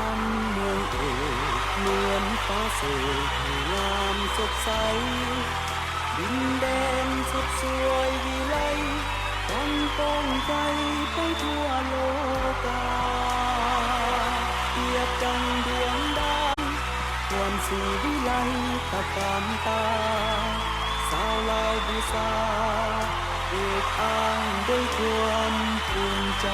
จันทร์เมืองเอกเหมือนฟ้าเสกให้งามสดใสดินแดนสดสวยวิไลตั้งป้องใจไปทั่วโลกาเปรียบดังดวงดาวความสีวิไลตะการตาสาวลาวบูชาเอกอ้างด้วยความภูมิใจ